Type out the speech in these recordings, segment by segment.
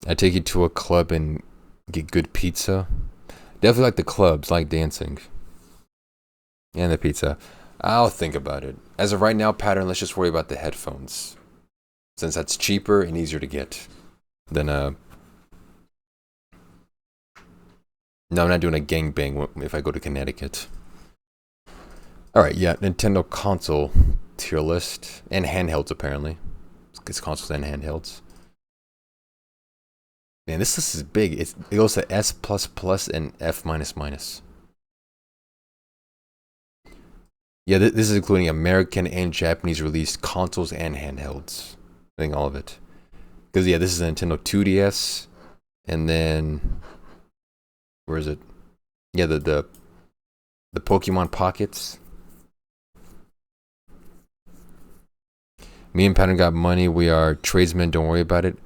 I take you to a club and get good pizza. Definitely like the clubs, like dancing and the pizza. I'll think about it. As of right now, pattern. Let's just worry about the headphones, since that's cheaper and easier to get than No, I'm not doing a gangbang if I go to Connecticut. All right, yeah, Nintendo console tier list and handhelds apparently. It's consoles and handhelds. Man, this list is big. It goes to S plus plus and F minus minus. Yeah, this is including American and Japanese released consoles and handhelds. I think all of it. Because yeah, this is a Nintendo 2DS, and then where is it? Yeah, the Pokemon Pockets. Me and Pattern got money. We are tradesmen. Don't worry about it.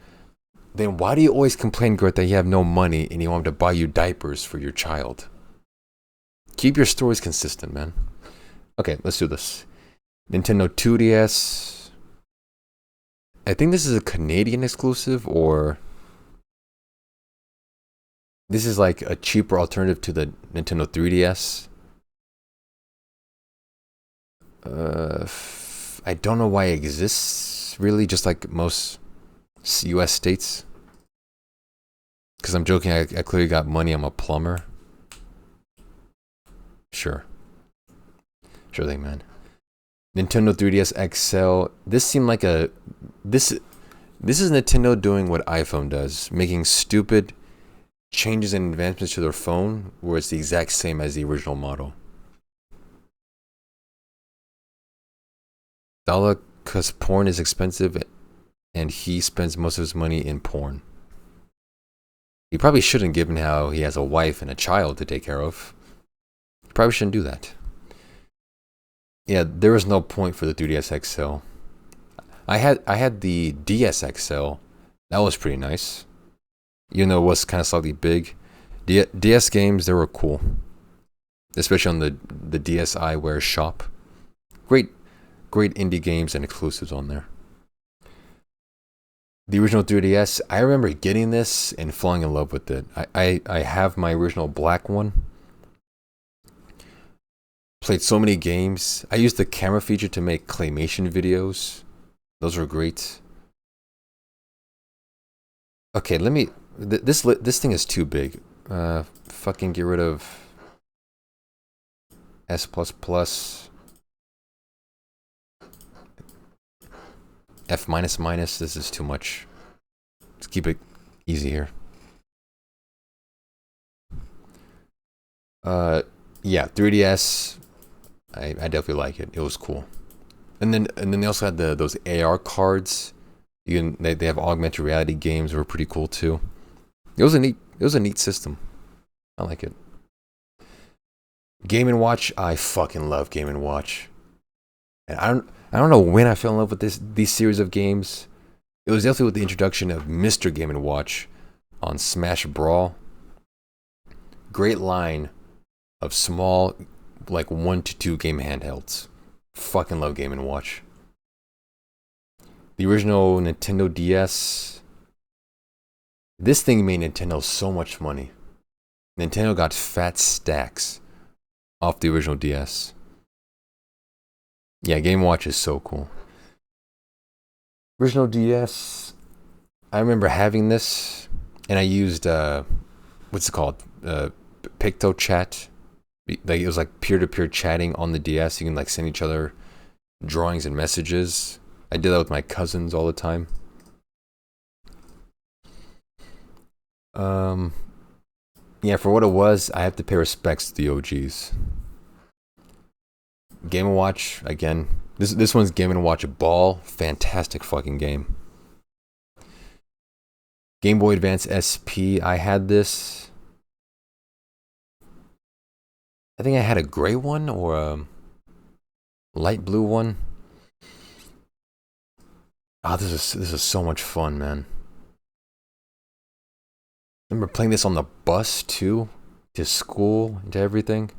Then why do you always complain, Gert, that you have no money and you want him to buy you diapers for your child? Keep your stories consistent, man. Okay, let's do this. Nintendo 2DS. I think this is a Canadian exclusive, or this is like a cheaper alternative to the Nintendo 3DS. I don't know why it exists, really, just like most US states. Because I'm joking, I clearly got money, I'm a plumber. Sure. Sure thing, man. Nintendo 3DS XL. This seemed like a... This is Nintendo doing what iPhone does, making stupid changes and advancements to their phone where it's the exact same as the original model. Dollar, because porn is expensive and he spends most of his money in porn. He probably shouldn't, given how he has a wife and a child to take care of. He probably shouldn't do that. Yeah, there was no point for the 3DS XL. I had the DS XL. That was pretty nice. Even though it was kind of slightly big. DS games, they were cool. Especially on the DSiWare shop. Great indie games and exclusives on there. The original 3DS, I remember getting this and falling in love with it. I have my original black one. Played so many games. I used the camera feature to make claymation videos. Those were great. Okay, let me... This thing is too big. Fucking get rid of S++. F minus minus. This is too much. Let's keep it easy here. Yeah, 3DS. I definitely like it. It was cool. And then they also had those AR cards. They have augmented reality games that were pretty cool too. It was a neat system. I like it. Game and Watch. I fucking love Game and Watch. And I don't know when I fell in love with these series of games. It was definitely with the introduction of Mr. Game and Watch on Smash Brawl. Great line of small, like 1 to 2 game handhelds. Fucking love Game and Watch. The original Nintendo DS. This thing made Nintendo so much money. Nintendo got fat stacks off the original DS. Yeah, Game Watch is so cool. Original DS. I remember having this, and I used what's it called? Picto Chat. Like it was like peer-to-peer chatting on the DS. You can like send each other drawings and messages. I did that with my cousins all the time. Yeah, for what it was, I have to pay respects to the OGs. Game & Watch, again. This one's Game & Watch Ball. Fantastic fucking game. Game Boy Advance SP. I had this. I think I had a gray one or a light blue one. Oh, this is so much fun, man. I remember playing this on the bus too, to school and to everything.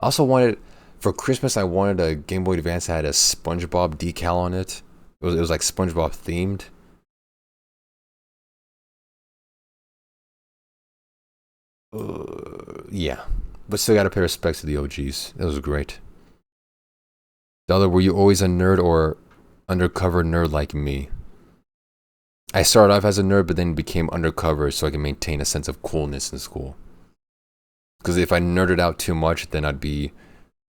I also wanted, for Christmas, I wanted a Game Boy Advance that had a SpongeBob decal on it. It was like SpongeBob themed. Yeah, but still gotta pay respects to the OGs. That was great. Dollar, were you always a nerd or undercover nerd like me? I started off as a nerd, but then became undercover so I can maintain a sense of coolness in school. Because if I nerded out too much, then I'd be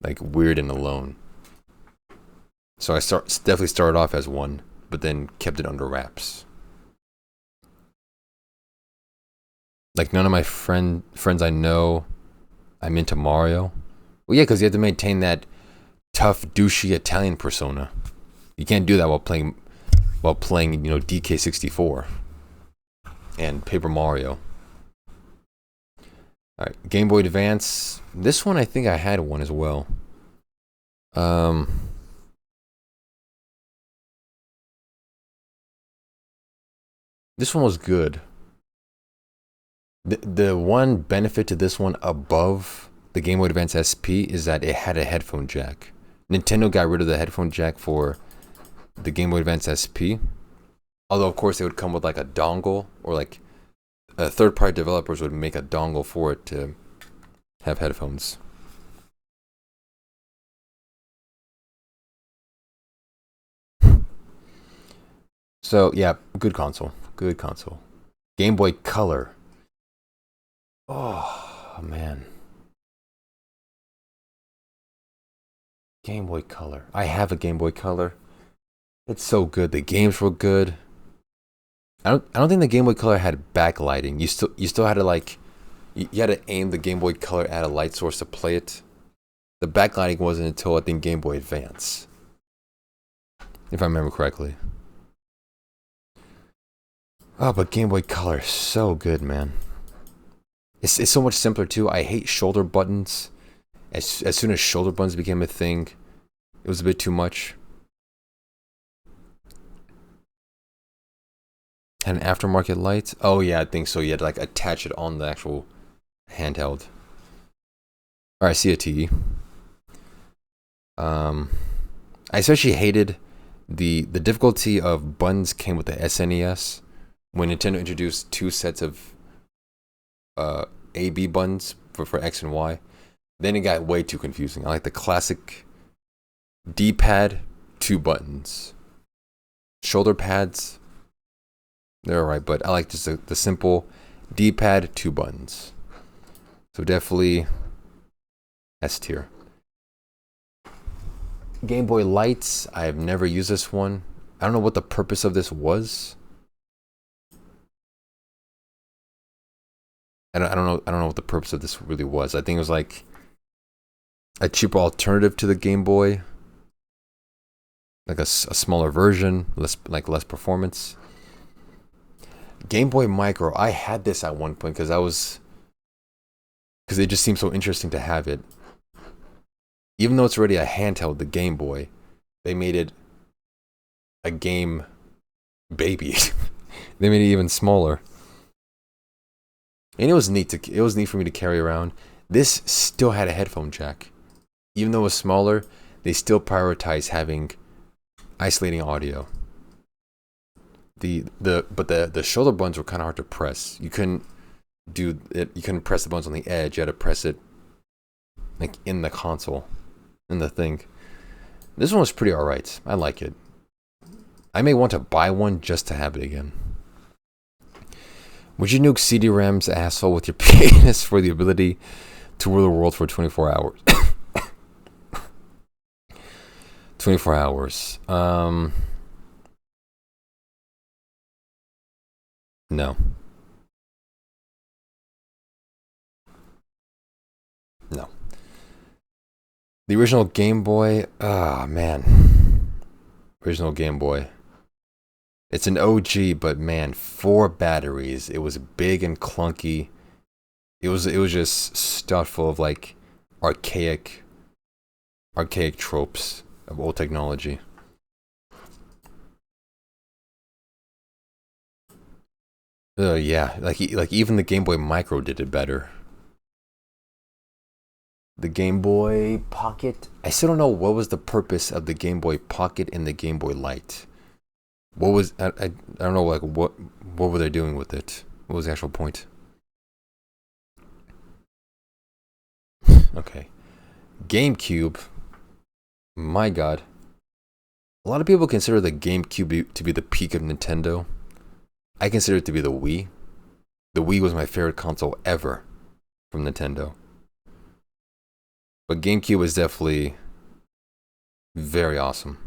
like weird and alone. So I definitely started off as one, but then kept it under wraps. Like none of my friends I know, I'm into Mario. Well, yeah, because you have to maintain that tough, douchey Italian persona. You can't do that while playing, DK64 and Paper Mario. All right, Game Boy Advance. This one, I think I had one as well. This one was good. The one benefit to this one above the Game Boy Advance SP is that it had a headphone jack. Nintendo got rid of the headphone jack for the Game Boy Advance SP. Although, of course, it would come with like a dongle, or like third-party developers would make a dongle for it to have headphones. So, yeah, good console. Good console. Game Boy Color. Oh, man. Game Boy Color. I have a Game Boy Color. It's so good. The games were good. I don't think the Game Boy Color had backlighting. You still had to like you had to aim the Game Boy Color at a light source to play it. The backlighting wasn't until I think Game Boy Advance, if I remember correctly. Oh, but Game Boy Color is so good, man. It's so much simpler too. I hate shoulder buttons. As soon as shoulder buttons became a thing, it was a bit too much. Had an aftermarket light. Oh yeah, I think so. You had to like attach it on the actual handheld. All right, see a TE. I especially hated the difficulty of buttons came with the SNES when Nintendo introduced two sets of A/B buttons for X and Y. Then it got way too confusing. I like the classic D-pad, two buttons. Shoulder pads, they're alright, but I like just the simple D-pad, two buttons. So definitely S tier. Game Boy Lights, I have never used this one. I don't know what the purpose of this was. I don't know what the purpose of this really was. I think it was like a cheaper alternative to the Game Boy, like a smaller version, less performance. Game Boy Micro, I had this at one point because it just seemed so interesting to have it. Even though it's already a handheld, the Game Boy, they made it a game baby. They made it even smaller. And it was neat for me to carry around. This still had a headphone jack. Even though it was smaller, they still prioritized having isolating audio. The shoulder buttons were kind of hard to press. You couldn't do it. You couldn't press the buttons on the edge. You had to press it like in the console, in the thing. This one was pretty alright. I like it. I may want to buy one just to have it again. Would you nuke CD-RAM's asshole with your penis for the ability to rule the world for 24 hours? 24 hours. No. No. The original Game Boy. Ah, man. Original Game Boy. It's an OG, but man, 4 batteries. It was big and clunky. It was just stuffed full of like archaic tropes of old technology. Yeah, like even the Game Boy Micro did it better. The Game Boy Pocket. I still don't know what was the purpose of the Game Boy Pocket and the Game Boy Light. What was I don't know, like what were they doing with it? What was the actual point? Okay. GameCube. My God. A lot of people consider the GameCube to be the peak of Nintendo. I consider it to be the Wii. The Wii was my favorite console ever from Nintendo. But GameCube was definitely very awesome.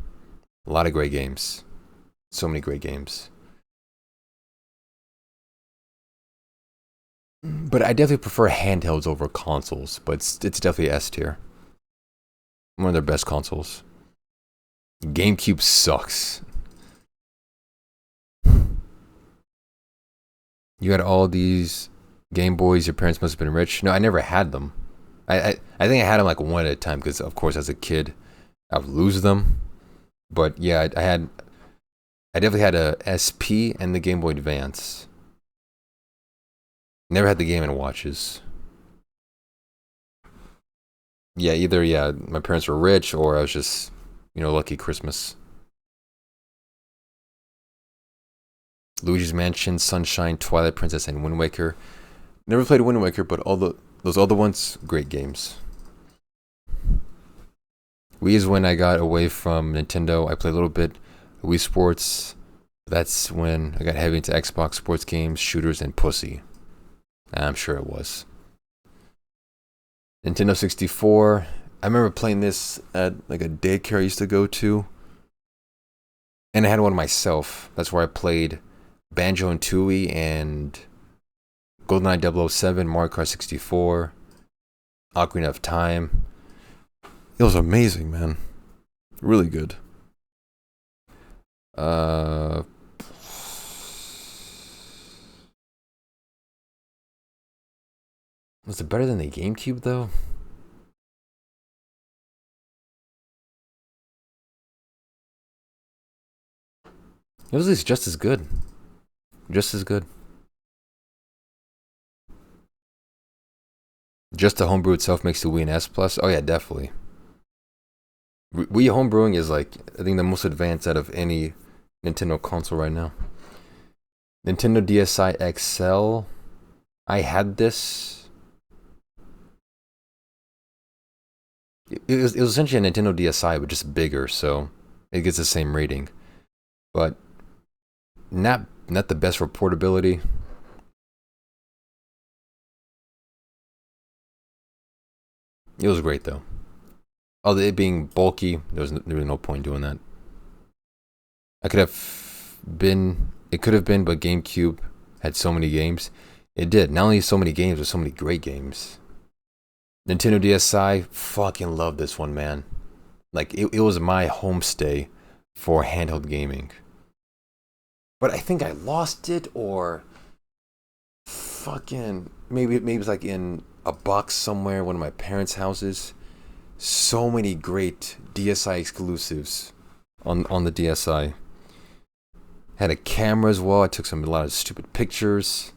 A lot of great games. So many great games. But I definitely prefer handhelds over consoles. But it's definitely S tier. One of their best consoles. GameCube sucks. You had all these Game Boys. Your parents must have been rich. No, I never had them. I think I had them like one at a time because, of course, as a kid, I would lose them. But yeah, I definitely had a SP and the Game Boy Advance. Never had the Game and Watches. Yeah, either my parents were rich or I was just lucky Christmas. Luigi's Mansion, Sunshine, Twilight Princess, and Wind Waker. Never played Wind Waker, but those other ones, great games. Wii is when I got away from Nintendo. I played a little bit Wii Sports. That's when I got heavy into Xbox sports games, shooters, and pussy. I'm sure it was. Nintendo 64. I remember playing this at like a daycare I used to go to. And I had one myself. That's where I played Banjo and Tooie and GoldenEye 007, Mario Kart 64, Ocarina of Time. It was amazing, man. Really good. Was it better than the GameCube though? It was at least just as good. Just as good. Just the homebrew itself makes the Wii an S plus. Oh yeah, definitely. Wii homebrewing is like I think the most advanced out of any Nintendo console right now. Nintendo DSi XL. I had this. It was essentially a Nintendo DSi, but just bigger, so it gets the same rating. But not the best for portability. It was great though. Although it being bulky, there was no point doing that. It could have been, but GameCube had so many games. It did. Not only so many games, but so many great games. Nintendo DSi, fucking love this one, man. Like, it was my homestay for handheld gaming. But I think I lost it, or fucking maybe it's like in a box somewhere, one of my parents' houses. So many great DSi exclusives on the DSi. Had a camera as well. I took a lot of stupid pictures,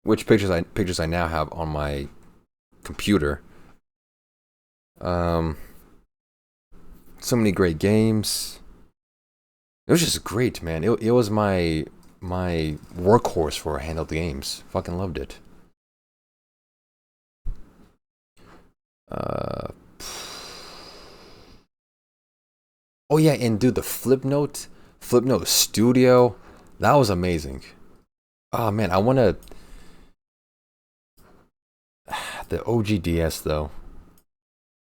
which pictures I now have on my computer. So many great games. It was just great, man. It was my workhorse for handheld games. Fucking loved it. Oh yeah, and dude, the Flipnote Studio, that was amazing. Oh man, I wanna the OG DS though.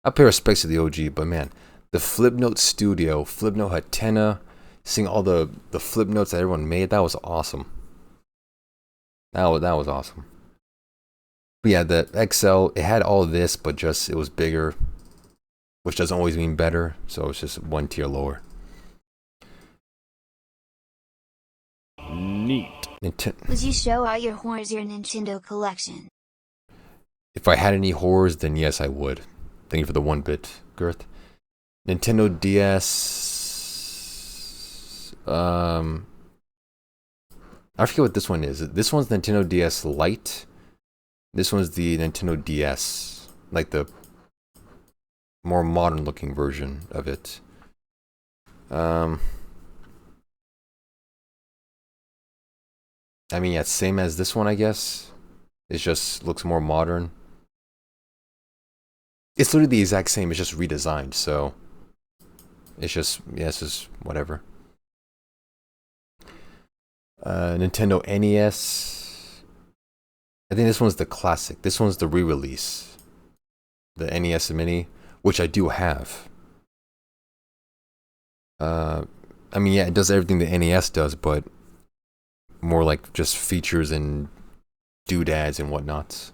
I pay respects to the OG, but man, the Flipnote Studio, Flipnote Hatena, seeing all the flip notes that everyone made, that was awesome. That was awesome. But yeah, the XL, it had all of this, but just it was bigger, which doesn't always mean better. So it's just one tier lower. Neat. Would you show all your Nintendo collection? If I had any horrors, then yes, I would. Thank you for the 1-bit, Girth. Nintendo DS. I forget what this one is. This one's Nintendo DS Lite. This one's the Nintendo DS, like the more modern looking version of it. I mean, yeah, same as this one, I guess. It just looks more modern. It's literally the exact same. It's just redesigned. So it's just whatever. Nintendo NES. I think this one's the classic. This one's the re-release. The NES Mini, which I do have. I mean, yeah, it does everything the NES does, but more like just features and doodads and whatnots.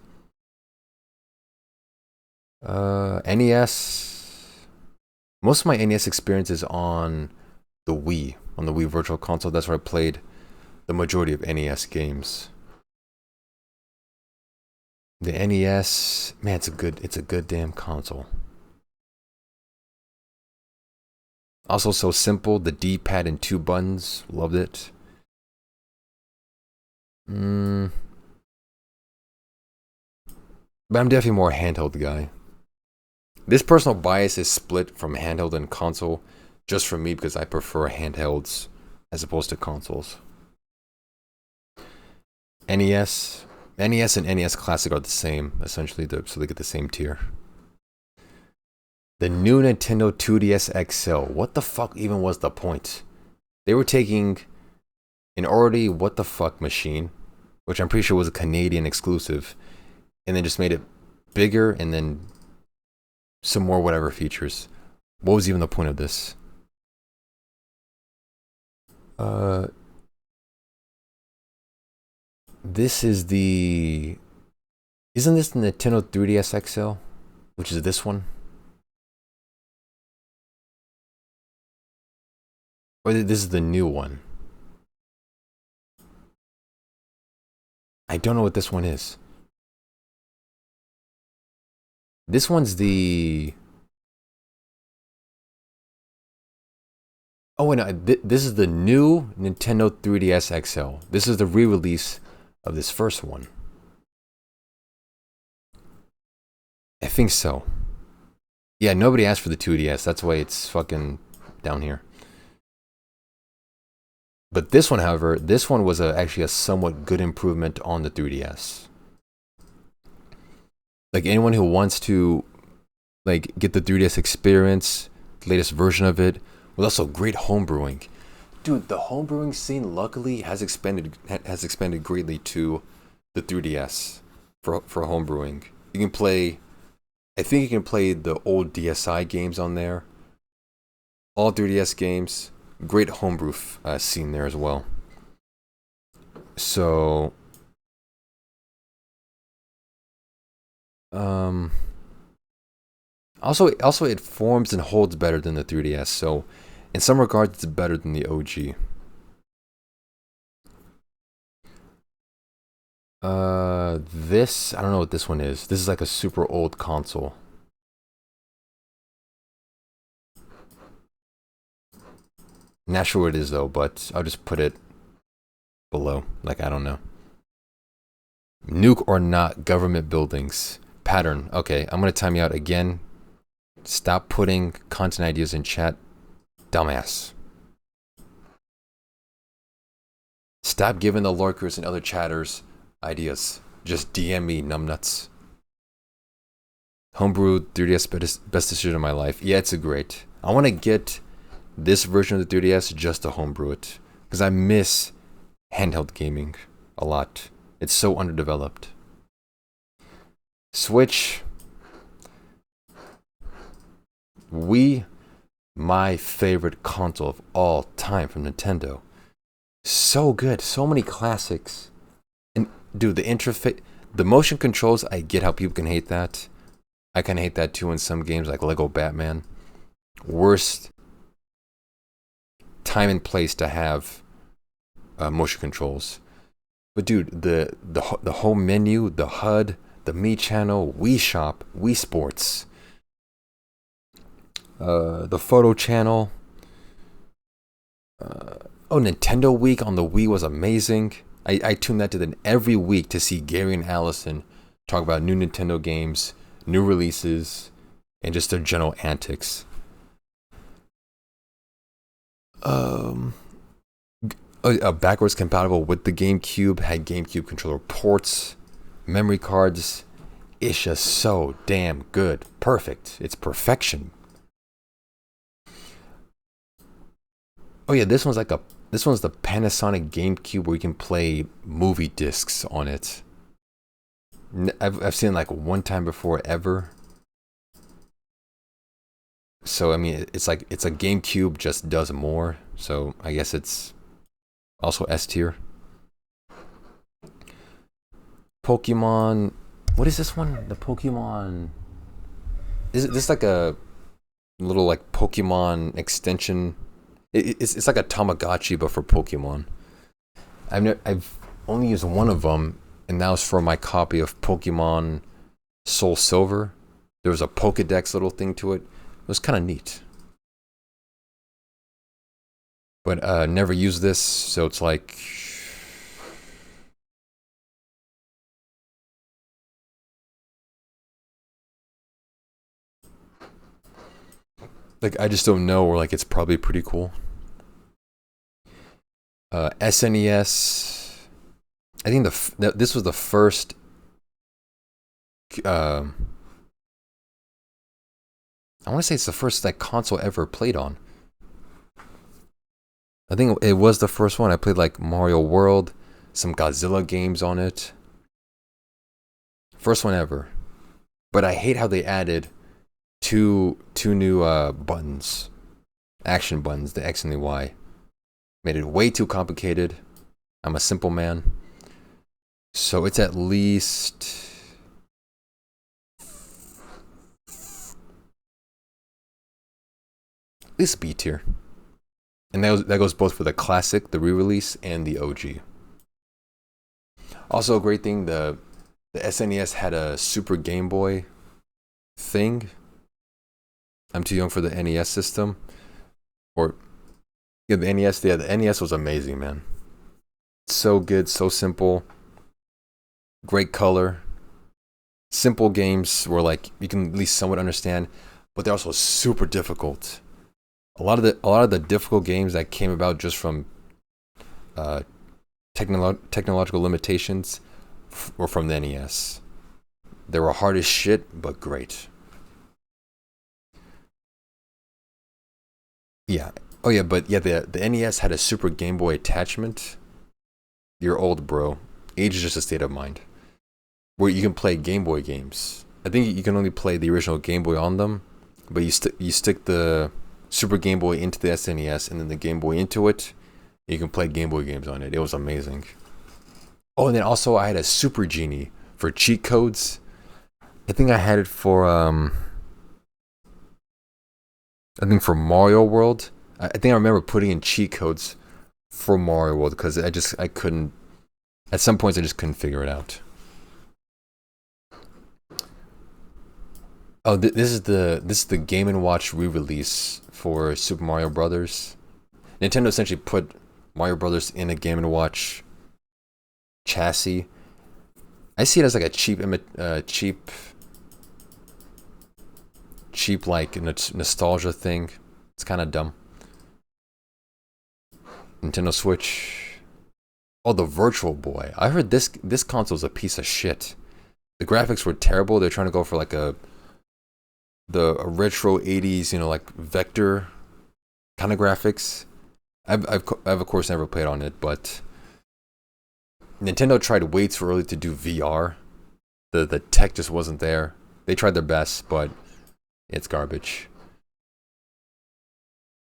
NES. Most of my NES experience is on the Wii Virtual Console. That's where I played the majority of NES games. The NES, man, it's a good damn console. Also, so simple. The D-pad and 2 buttons, loved it. But I'm definitely more a handheld guy. This personal bias is split from handheld and console, just for me because I prefer handhelds as opposed to consoles. NES, NES and NES Classic are the same, essentially, so they get the same tier. The new Nintendo 2DS XL. What the fuck even was the point? They were taking an already what the fuck machine, which I'm pretty sure was a Canadian exclusive, and then just made it bigger and then some more whatever features. What was even the point of this? This is the... Isn't this the Nintendo 3DS XL? Which is this one? Or this is the new one? I don't know what this one is. This one's the... Oh, wait, no, this is the new Nintendo 3DS XL. This is the re-release of this first one. I think so. Yeah, nobody asked for the 2DS. That's why it's fucking down here. But this one, however, this one was actually a somewhat good improvement on the 3DS. Like anyone who wants to like get the 3DS experience, the latest version of it, with also great homebrewing. Dude, the homebrewing scene luckily has expanded greatly to the 3DS for homebrewing. You can play, I think you can play the old DSi games on there. All 3DS games. Great homebrew scene there as well. So, also it forms and holds better than the 3DS. So, in some regards, it's better than the OG. This, I don't know what this one is. This is like a super old console. Not sure what it is though, but I'll just put it below. Like, I don't know. Nuke or not government buildings. Pattern. Okay, I'm gonna time you out again. Stop putting content ideas in chat. Dumbass. Stop giving the lurkers and other chatters ideas. Just DM me, numbnuts. Homebrew 3DS best decision of my life. Yeah, it's a great. I want to get this version of the 3DS just to homebrew it. Because I miss handheld gaming a lot. It's so underdeveloped. Switch. Wii, my favorite console of all time from Nintendo. So good. So many classics. And dude, the interface, the motion controls, I get how people can hate that. I can hate that too in some games like Lego Batman. Worst time and place to have motion controls. But dude, the home menu, the HUD, the Me channel, Wii Shop, Wii Sports, the photo channel. Nintendo Week on the Wii was amazing. I tuned that in every week to see Gary and Allison talk about new Nintendo games, new releases, and just their general antics. Backwards compatible with the GameCube, had GameCube controller ports, memory cards, It's just so damn good. Perfect. It's perfection. Oh yeah, this one's the Panasonic GameCube where you can play movie discs on it. I've seen it like one time before ever. So I mean, it's like it's a GameCube just does more. So I guess it's also S tier. Pokemon. What is this one? The Pokemon. Is it this like a little like Pokemon extension? It's like a Tamagotchi but for Pokemon. I've only used one of them, and that was for my copy of Pokemon Soul Silver. There was a Pokedex little thing to it. It was kind of neat. But never used this, so it's like I just don't know, or like it's probably pretty cool. SNES. I think this was the first. I want to say it's the first like console ever played on. I think it was the first one. I played like Mario World, some Godzilla games on it. First one ever. But I hate how they added two new buttons, action buttons, the X and the Y. Made it way too complicated. I'm a simple man. So it's at least B tier. And that goes both for the classic, the re-release, and the OG. Also a great thing, the SNES had a Super Game Boy thing. I'm too young for the NES system. Or yeah, the NES. Yeah, the NES was amazing, man. So good, so simple. Great color. Simple games where like you can at least somewhat understand, but they're also super difficult. A lot of the difficult games that came about just from technological limitations were from the NES. They were hard as shit, but great. Yeah. Oh yeah, but yeah, the NES had a Super Game Boy attachment. You're old, bro. Age is just a state of mind. Where you can play Game Boy games. I think you can only play the original Game Boy on them, but you stick the Super Game Boy into the SNES and then the Game Boy into it. You can play Game Boy games on it. It was amazing. Oh, and then also I had a Super Genie for cheat codes. I think I had it for for Mario World. I think I remember putting in cheat codes for Mario World because I couldn't. At some points, I just couldn't figure it out. Oh, this is the Game and Watch re-release for Super Mario Brothers. Nintendo essentially put Mario Brothers in a Game and Watch chassis. I see it as like a cheap like nostalgia thing. It's kind of dumb. Nintendo Switch. Oh, the Virtual Boy. I heard this console's a piece of shit. The graphics were terrible. They're trying to go for like a retro 80s, like vector kind of graphics. I've of course never played on it, but Nintendo tried way too early to do VR. The tech just wasn't there. They tried their best, but it's garbage.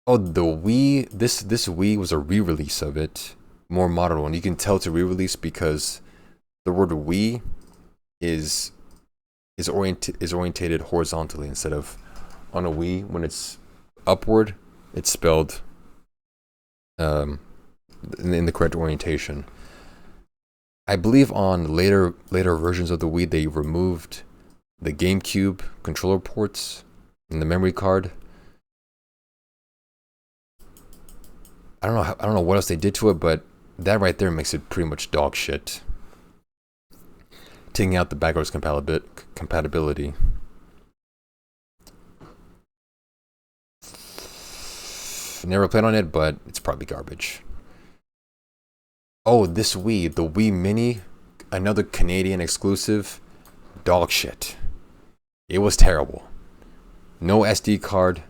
Oh, the Wii. This Wii was a re-release of it, more modern one. You can tell it's a re-release because the word Wii is orientated horizontally instead of on a Wii. When it's upward, it's spelled in the correct orientation. I believe on later versions of the Wii they removed the GameCube controller ports and the memory card. I don't know what else they did to it, but that right there makes it pretty much dog shit. Taking out the backwards compatibility. Never played on it, but it's probably garbage. Oh, this Wii, the Wii Mini, another Canadian exclusive. Dog shit. It was terrible. No SD card.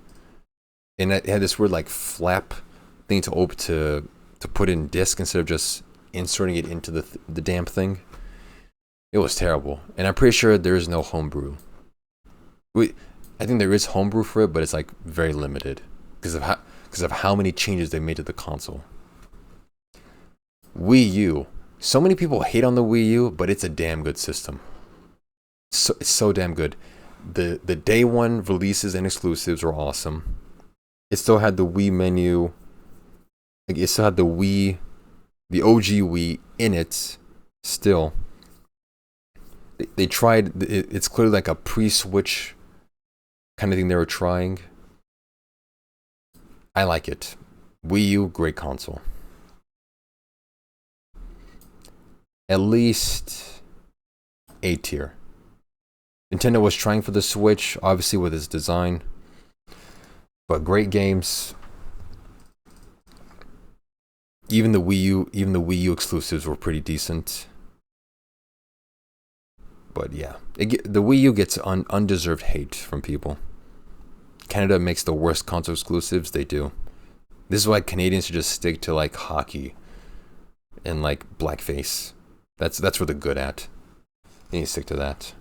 And it had this weird like flap thing to open to put in disk instead of just inserting it into the damn thing. It was terrible. And I'm pretty sure there is no homebrew. I think there is homebrew for it, but it's like very limited because of how many changes they made to the console. Wii U. So many people hate on the Wii U, but it's a damn good system. It's so damn good. The day one releases and exclusives were awesome. It still had the Wii menu. Like it still had the OG Wii in it. Still, they tried. It's clearly like a pre-switch kind of thing they were trying. I like it. Wii U, great console. At least A tier. Nintendo was trying for the Switch, obviously with its design, but great games. Even the Wii U exclusives were pretty decent. But yeah, the Wii U gets undeserved hate from people. Canada makes the worst console exclusives. They do. This is why Canadians should just stick to like hockey and like blackface. That's where they're good at. They need to stick to that.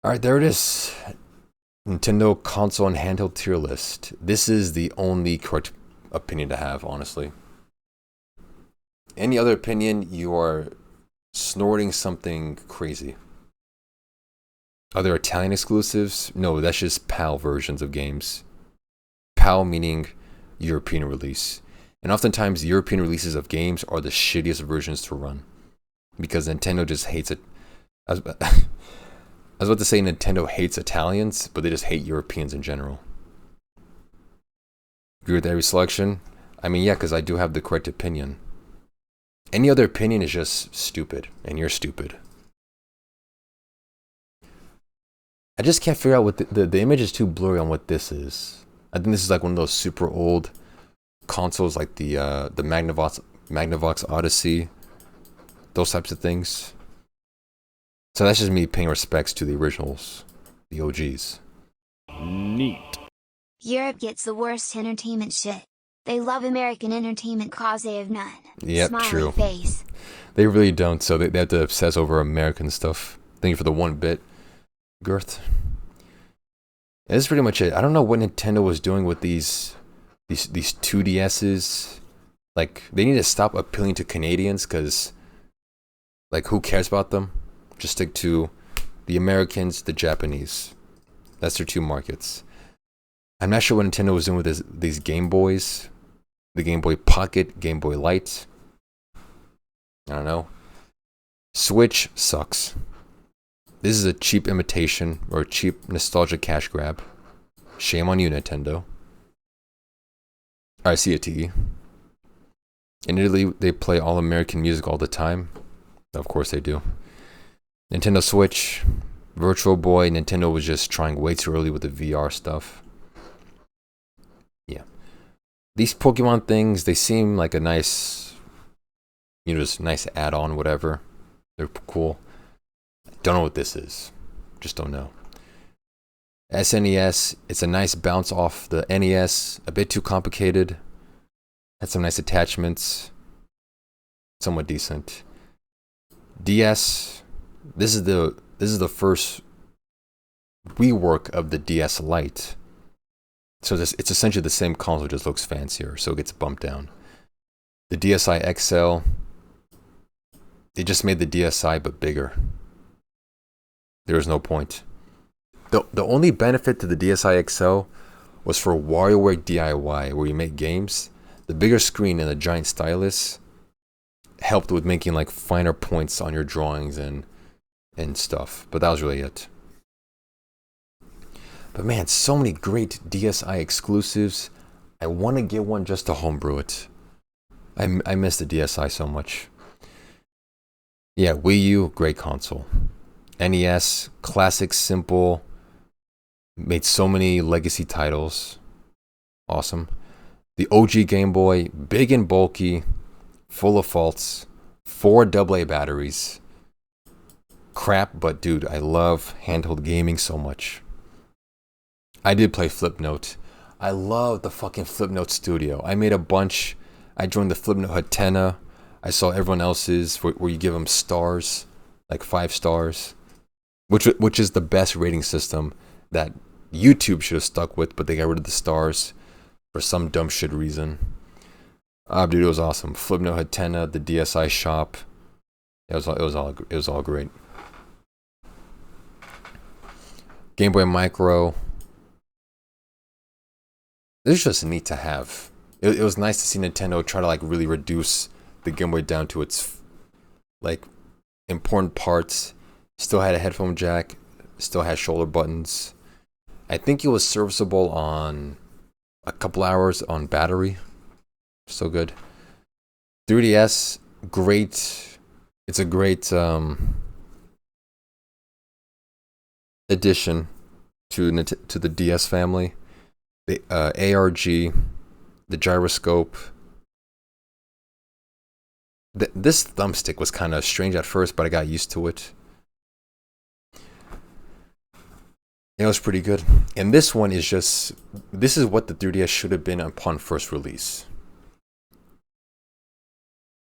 All right, there it is. Nintendo console and handheld tier list. This is the only correct opinion to have, honestly. Any other opinion, you are snorting something crazy. Are there Italian exclusives? No, that's just PAL versions of games. PAL meaning European release. And oftentimes, European releases of games are the shittiest versions to run. Because Nintendo just hates it. I was about to say Nintendo hates Italians, but they just hate Europeans in general. Agree with every selection? I mean, yeah, because I do have the correct opinion. Any other opinion is just stupid, and you're stupid. I just can't figure out what the image is too blurry on what this is. I think this is like one of those super old consoles, like the Magnavox Odyssey, those types of things. So that's just me paying respects to the originals, the OGs. Neat. Europe gets the worst entertainment shit. They love American entertainment cause they have none. Yep, Smiley true. face. They really don't, so they have to obsess over American stuff. Thank you for the 1-bit, Girth. Yeah, that's pretty much it. I don't know what Nintendo was doing with these 2DSs. Like, they need to stop appealing to Canadians, because, like, who cares about them? Just stick to the Americans, the Japanese. That's their two markets. I'm not sure what Nintendo was doing with these Game Boys. The Game Boy Pocket, Game Boy Light. I don't know. Switch sucks. This is a cheap imitation or a cheap nostalgia cash grab. Shame on you, Nintendo. I see it, TE. In Italy, they play all American music all the time. Of course they do. Nintendo Switch, Virtual Boy. Nintendo was just trying way too early with the VR stuff. Yeah. These Pokemon things, they seem like a nice, just nice add-on, whatever. They're cool. Don't know what this is. Just don't know. SNES, it's a nice bounce off the NES. A bit too complicated. Had some nice attachments. Somewhat decent. DS, this is the first rework of the DS Lite. So it's essentially the same console, just looks fancier, so it gets bumped down. The DSi XL, they just made the DSi but bigger. There was no point. The only benefit to the DSi XL was for WarioWare DIY, where you make games. The bigger screen and the giant stylus helped with making like finer points on your drawings and stuff. But that was really it. But man, so many great DSi exclusives. I want to get one just to homebrew it. I miss the DSi so much. Yeah, Wii U, great console. NES, classic, simple. Made so many legacy titles. Awesome. The OG Game Boy, big and bulky, full of faults. 4 AA batteries. crap, but dude, I love handheld gaming so much. I did play Flipnote. I love the fucking Flipnote studio. I made a bunch. I joined the Flipnote Hatena. I saw everyone else's where you give them stars, like 5 stars, which is the best rating system that YouTube should have stuck with, but they got rid of the stars for some dumb shit reason. Dude, it was awesome. Flipnote Hatena, the DSi shop. It was all great. Game Boy Micro. It was just neat to have. It was nice to see Nintendo try to like really reduce the Game Boy down to its like important parts. Still had a headphone jack. Still had shoulder buttons. I think it was serviceable on a couple hours on battery. So good. 3DS, great. It's a great addition to the DS family. The ARG, the gyroscope. This thumbstick was kind of strange at first, but I got used to it. It was pretty good. And this one is just, this is what the 3DS should have been upon first release.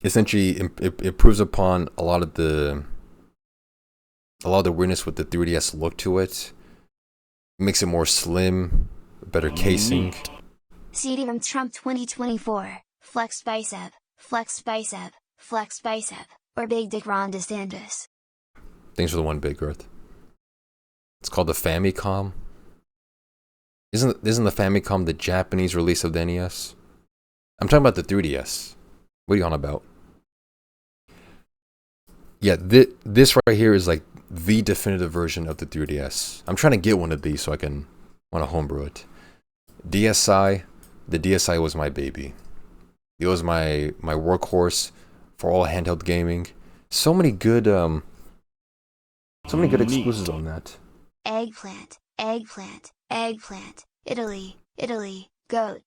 Essentially, it improves upon a lot of the weirdness with the 3DS look to it. Makes it more slim, better casing. CD-ROM Trump 2024, Flex Bicep, Flex Bicep, Flex Bicep, or Big Dick Ron DeSantis. Thanks for the one, Big Earth. It's called the Famicom. Isn't the Famicom the Japanese release of the NES? I'm talking about the 3DS. What are you on about? Yeah, this right here is like the definitive version of the 3DS. I'm trying to get one of these so I want to homebrew it. DSi, the DSi was my baby. It was my workhorse for all handheld gaming. So many good exclusives on that. Eggplant, eggplant, eggplant, Italy, Italy, goat,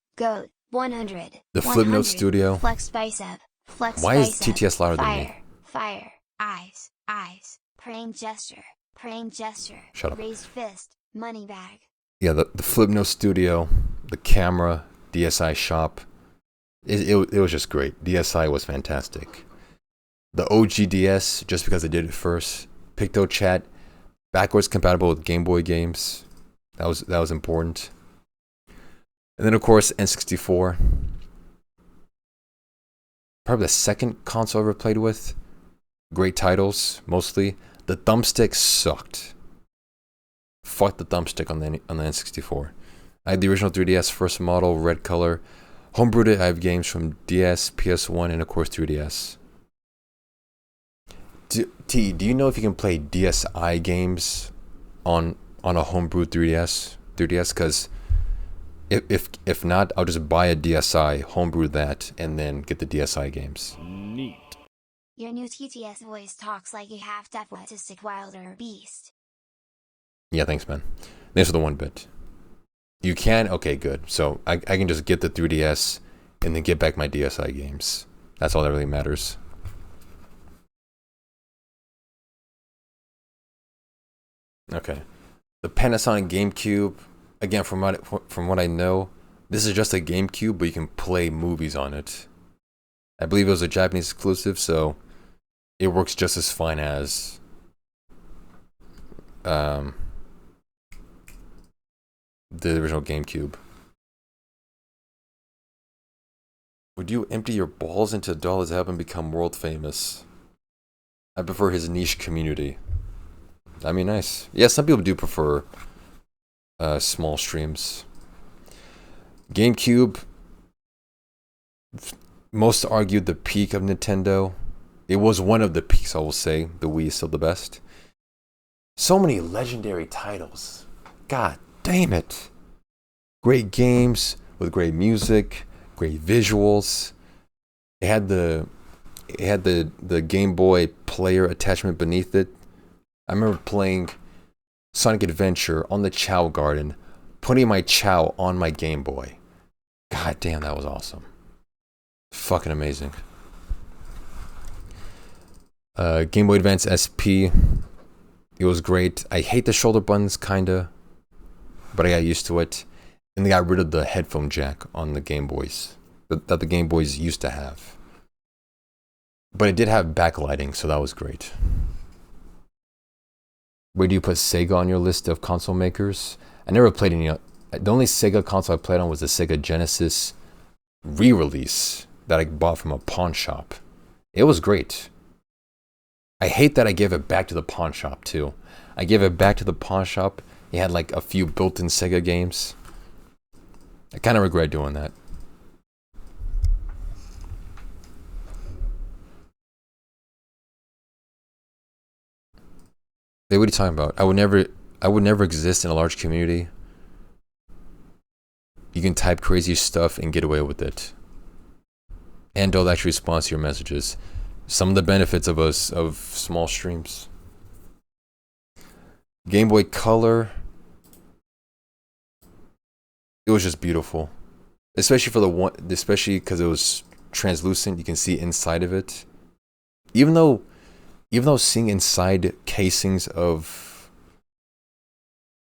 100. The Flipnote Studio. Flex Bicep, Flex Why is Bicep, TTS louder than me? Fire, eyes, praying gesture, Shut up. raised fist, money bag. Yeah, the Flipnote Studio, the camera, DSi shop. It was just great. DSi was fantastic. The OG DS, just because I did it first. PictoChat, backwards compatible with Game Boy games. That was important. And then of course N64. Probably the second console I ever played with. Great titles, mostly. The thumbstick sucked. Fuck the thumbstick on the N64. I had the original 3DS first model, red color. Homebrewed it. I have games from DS, PS1, and of course 3DS. Do you know if you can play DSi games on a homebrewed 3DS? Because if not, I'll just buy a DSi, homebrew that, and then get the DSi games. Neat. Your new TTS voice talks like a half-deaf autistic wilder beast. Yeah, thanks, man. Thanks for the 1 bit. You can? Okay, good. So I can just get the 3DS and then get back my DSi games. That's all that really matters. Okay. The Panasonic GameCube. Again, from what I know, this is just a GameCube, but you can play movies on it. I believe it was a Japanese exclusive, so it works just as fine as the original GameCube. Would you empty your balls into a doll as help him become world famous? I prefer his niche community. I mean, nice. Yeah, some people do prefer small streams. GameCube, most argued the peak of Nintendo. It was one of the peaks, I will say. The Wii is still the best. So many legendary titles. God damn it. Great games with great music, great visuals. It had the Game Boy player attachment beneath it. I remember playing Sonic Adventure on the Chow Garden, putting my Chow on my Game Boy. God damn, that was awesome. Fucking amazing. Game Boy Advance SP. It was great. I hate the shoulder buttons, kinda, but I got used to it. And they got rid of the headphone jack on the Game Boys that the Game Boys used to have. But it did have backlighting, so that was great. Where do you put Sega on your list of console makers? I never played any. The only Sega console I played on was the Sega Genesis re-release that I bought from a pawn shop. It was great. I hate that I gave it back to the pawn shop too. I gave it back to the pawn shop. It had like a few built-in Sega games. I kind of regret doing that. Hey, what are you talking about? I would never exist in a large community. You can type crazy stuff and get away with it. And don't actually respond to your messages. Some of the benefits of small streams. Game Boy Color. It was just beautiful. Especially for especially because it was translucent, you can see inside of it. Even though seeing inside casings of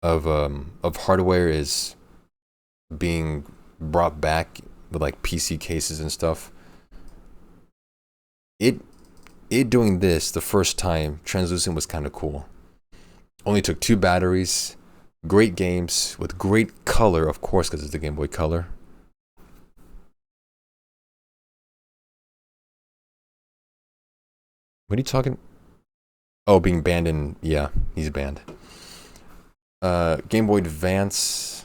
hardware is being brought back with like PC cases and stuff, it doing this the first time translucent was kind of cool. Only took 2 batteries, great games with great color, of course, because it's the Game Boy Color. What are you talking? Oh, being banned in, yeah, he's banned. Game Boy Advance.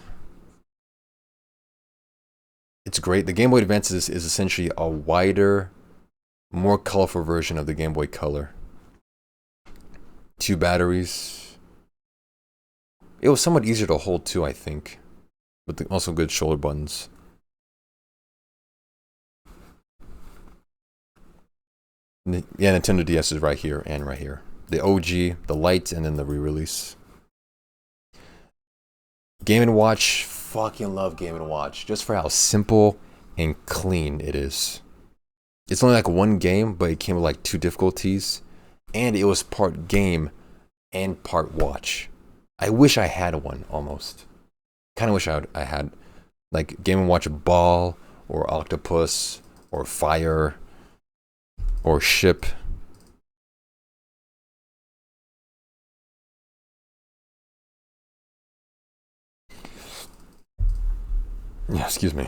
It's great. The Game Boy Advance is essentially a wider, more colorful version of the Game Boy Color. 2 batteries. It was somewhat easier to hold too, I think. But also good shoulder buttons. Yeah, Nintendo DS is right here and right here. The OG, the light, and then the re-release. Game & Watch. Fucking love Game & Watch. Just for how simple and clean it is. It's only like 1 game, but it came with like 2 difficulties. And it was part game and part watch. I wish I had one, almost. Kind of wish I had like Game & Watch Ball, or Octopus, or Fire, or Ship. Yeah, excuse me.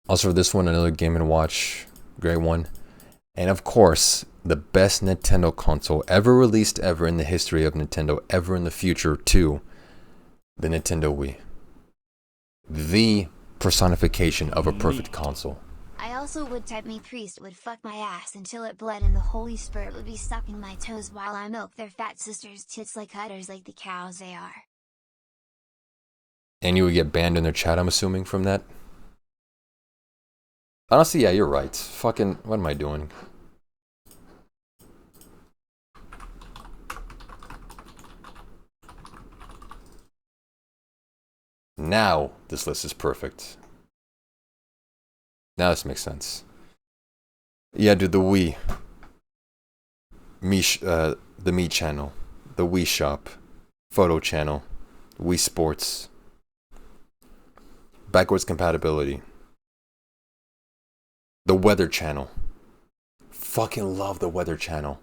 Also for this one, another Game & Watch, great one. And of course, the best Nintendo console ever released ever in the history of Nintendo, ever in the future too, the Nintendo Wii. The personification of a perfect console. I also would type me priest would fuck my ass until it bled and the Holy Spirit would be sucking my toes while I milk their fat sisters' tits like udders like the cows they are. And you would get banned in their chat, I'm assuming, from that? Honestly, yeah, you're right. Fucking, what am I doing? Now, this list is perfect. Now this makes sense. Yeah, dude, the Wii. The Me channel. The Wii Shop. Photo channel. Wii Sports. Backwards compatibility. The Weather Channel. Fucking love the Weather Channel.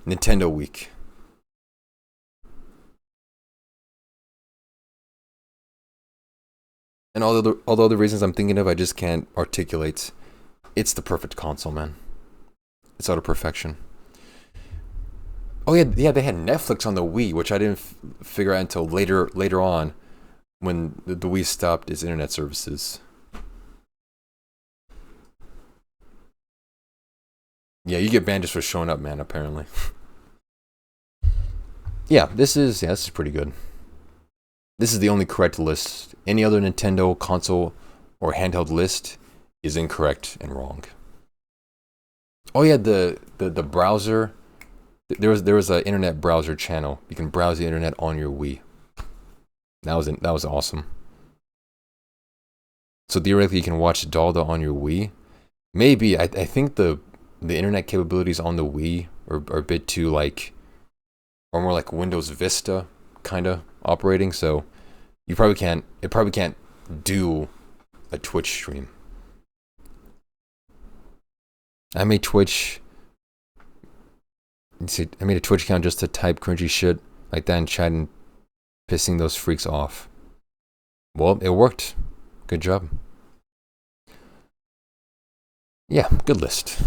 Nintendo Week. And all the other reasons I'm thinking of, I just can't articulate. It's the perfect console, man. It's out of perfection. Oh yeah, they had Netflix on the Wii, which I didn't figure out until later on, when the Wii stopped its internet services. Yeah, you get banned just for showing up, man, apparently. Yeah, this is pretty good. This is the only correct list. Any other Nintendo console or handheld list is incorrect and wrong. Oh yeah, the browser. There was an internet browser channel. You can browse the internet on your Wii. That was awesome. So theoretically, you can watch Dalda on your Wii. Maybe I think the internet capabilities on the Wii or a bit too like, or more like Windows Vista kind of operating. So you probably can't. It probably can't do a Twitch stream. I made Twitch. See, I made a Twitch account just to type cringy shit like that in chat and pissing those freaks off. Well, it worked. Good job. Yeah, good list.